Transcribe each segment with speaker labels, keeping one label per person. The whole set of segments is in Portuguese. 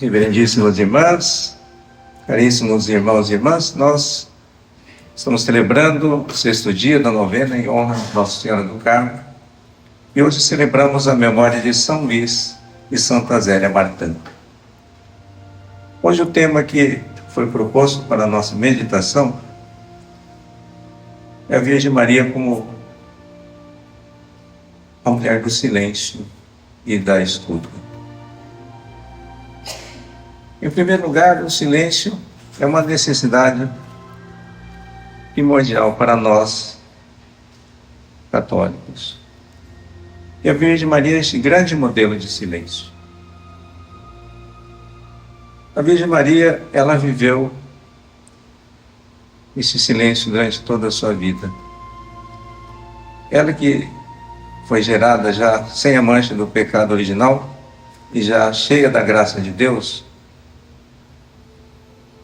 Speaker 1: Reverendíssimas irmãs, caríssimos irmãos e irmãs, nós estamos celebrando o sexto dia da novena em honra de Nossa Senhora do Carmo e hoje celebramos a memória de São Luís e Santa Zélia Martã. Hoje o tema que foi proposto para a nossa meditação é a Virgem Maria como a mulher do silêncio e da escuta. Em primeiro lugar, o silêncio é uma necessidade primordial para nós, católicos. E a Virgem Maria é este grande modelo de silêncio. A Virgem Maria, ela viveu esse silêncio durante toda a sua vida. Ela que foi gerada já sem a mancha do pecado original e já cheia da graça de Deus,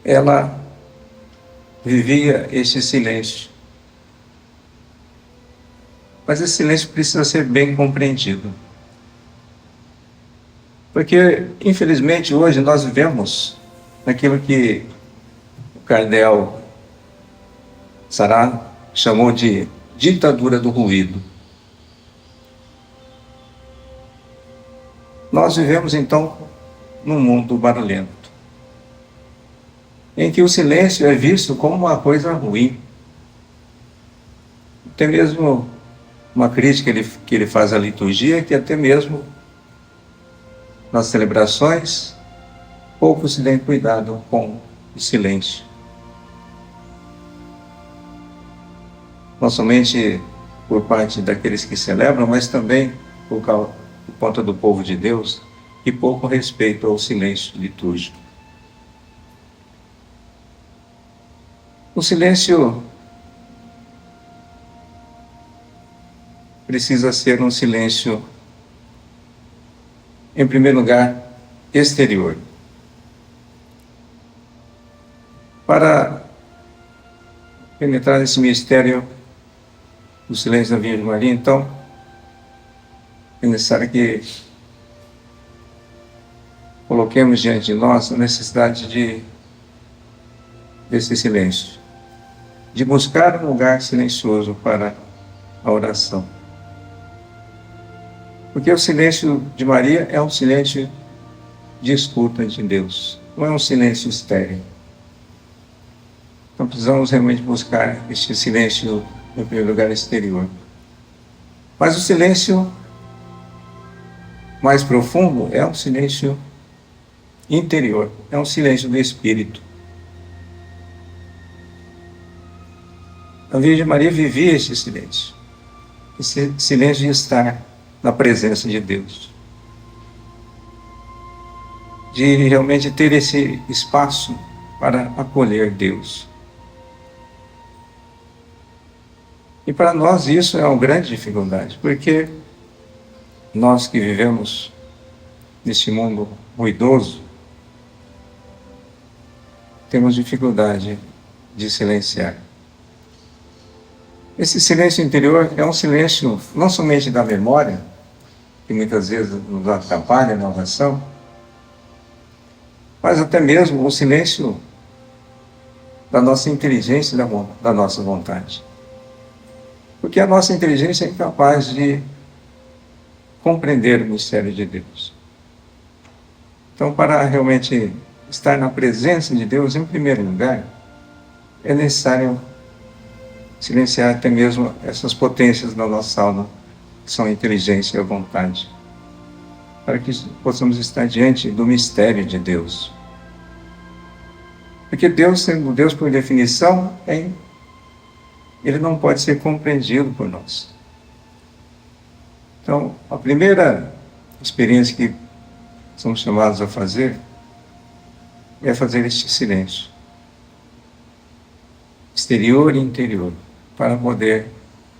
Speaker 1: ela vivia este silêncio. Mas esse silêncio precisa ser bem compreendido. Porque, infelizmente, hoje nós vivemos naquilo que o cardeal Sará chamou de ditadura do ruído. Nós vivemos, então, num mundo barulhento, em que o silêncio é visto como uma coisa ruim. Até mesmo uma crítica que ele faz à liturgia, que até mesmo nas celebrações, pouco se tem cuidado com o silêncio. Não somente por parte daqueles que celebram, mas também por conta do povo de Deus, e pouco respeito ao silêncio litúrgico. O silêncio precisa ser um silêncio, em primeiro lugar, exterior. Para penetrar nesse mistério do silêncio da Virgem Maria, então, é necessário que coloquemos diante de nós a necessidade desse silêncio, de buscar um lugar silencioso para a oração. Porque o silêncio de Maria é um silêncio de escuta de Deus, não é um silêncio estéril. Então precisamos realmente buscar este silêncio, em primeiro lugar, exterior. Mas o silêncio mais profundo é um silêncio interior, é um silêncio do espírito. A Virgem Maria vivia esse silêncio de estar na presença de Deus, de realmente ter esse espaço para acolher Deus. E para nós isso é uma grande dificuldade, porque nós que vivemos neste mundo ruidoso, temos dificuldade de silenciar. Esse silêncio interior é um silêncio não somente da memória, que muitas vezes nos atrapalha na oração, mas até mesmo o silêncio da nossa inteligência e da nossa vontade. Porque a nossa inteligência é incapaz de compreender o mistério de Deus. Então, para realmente estar na presença de Deus, em primeiro lugar, é necessário silenciar até mesmo essas potências da nossa alma, que são a inteligência e a vontade, para que possamos estar diante do mistério de Deus. Porque Deus, sendo Deus por definição, ele não pode ser compreendido por nós. Então, a primeira experiência que somos chamados a fazer é fazer este silêncio, exterior e interior, para poder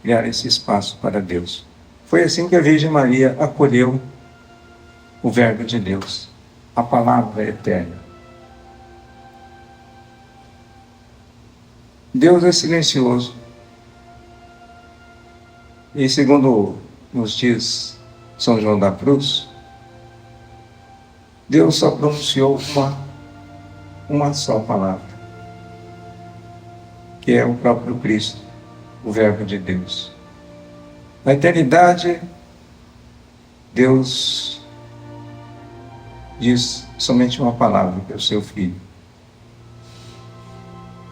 Speaker 1: criar esse espaço para Deus. Foi assim que a Virgem Maria acolheu o Verbo de Deus, a palavra eterna. Deus é silencioso. E segundo nos diz São João da Cruz, Deus só pronunciou uma só palavra, que é o próprio Cristo, o Verbo de Deus. Na eternidade, Deus diz somente uma palavra, que é o seu Filho.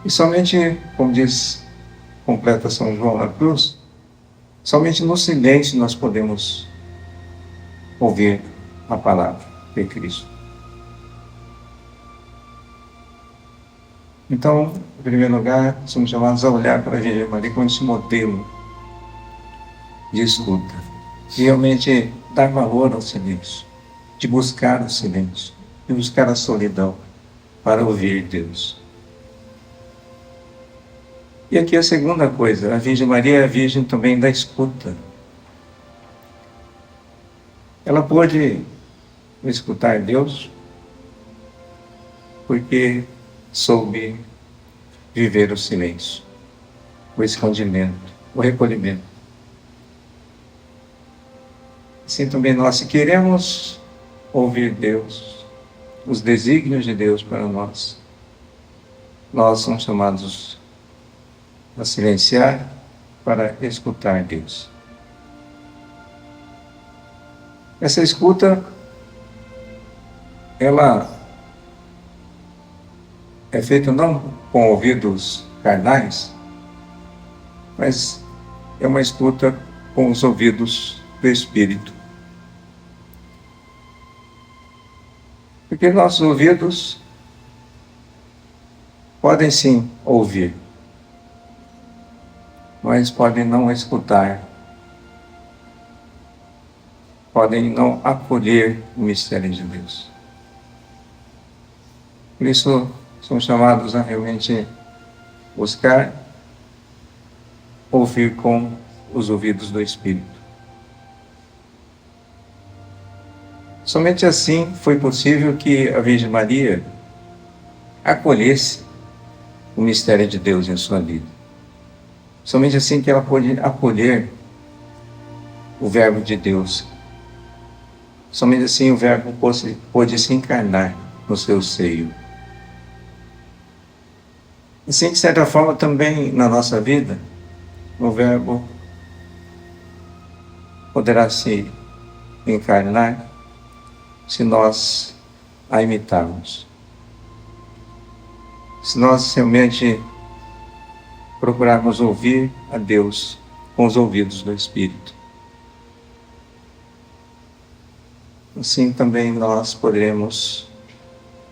Speaker 1: E somente, como diz, completa São João na cruz, somente no silêncio nós podemos ouvir a palavra de Cristo. Então, em primeiro lugar, somos chamados a olhar para a Virgem Maria como esse modelo de escuta. De realmente dar valor ao silêncio, de buscar o silêncio, de buscar a solidão para ouvir Deus. E aqui a segunda coisa, a Virgem Maria é a Virgem também da escuta. Ela pôde escutar Deus porque soube viver o silêncio, o escondimento, o recolhimento. Assim também nós, se queremos ouvir Deus, os desígnios de Deus para nós, nós somos chamados a silenciar para escutar Deus. Essa escuta, ela é feita não com ouvidos carnais, mas é uma escuta com os ouvidos do Espírito. Porque nossos ouvidos podem sim ouvir, mas podem não escutar, podem não acolher o mistério de Deus. Por isso, somos chamados a realmente buscar ouvir com os ouvidos do Espírito. Somente assim foi possível que a Virgem Maria acolhesse o mistério de Deus em sua vida. Somente assim que ela pôde acolher o Verbo de Deus. Somente assim o Verbo pôde se encarnar no seu seio. Assim, de certa forma, também na nossa vida, o Verbo poderá se encarnar se nós a imitarmos. Se nós realmente procurarmos ouvir a Deus com os ouvidos do Espírito. Assim também nós poderemos,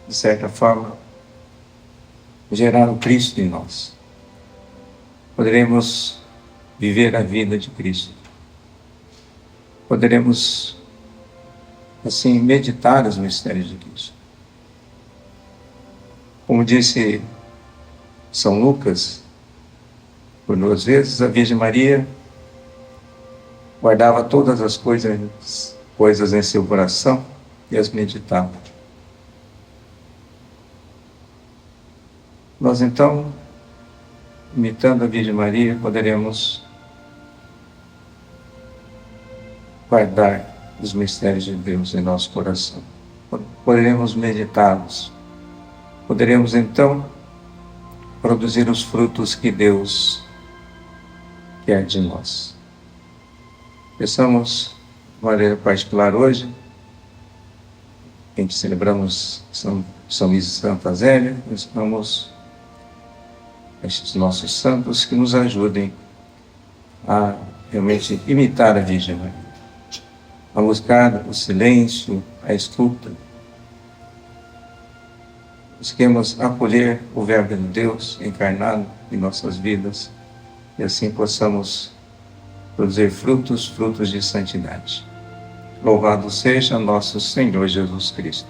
Speaker 1: de certa forma, gerar o Cristo em nós. Poderemos viver a vida de Cristo. Poderemos, assim, meditar os mistérios de Cristo. Como disse São Lucas, por 2 vezes, a Virgem Maria guardava todas as coisas em seu coração e as meditava. Nós então, imitando a Virgem Maria, poderemos guardar os mistérios de Deus em nosso coração. Poderemos meditá-los. Poderemos então produzir os frutos que Deus quer de nós. Peçamos de maneira particular hoje, em que celebramos São Luís e Santa Zélia, estamos estes nossos santos que nos ajudem a realmente imitar a Virgem Maria, a buscar o silêncio, a escuta. Busquemos acolher o Verbo de Deus encarnado em nossas vidas e assim possamos produzir frutos de santidade. Louvado seja nosso Senhor Jesus Cristo.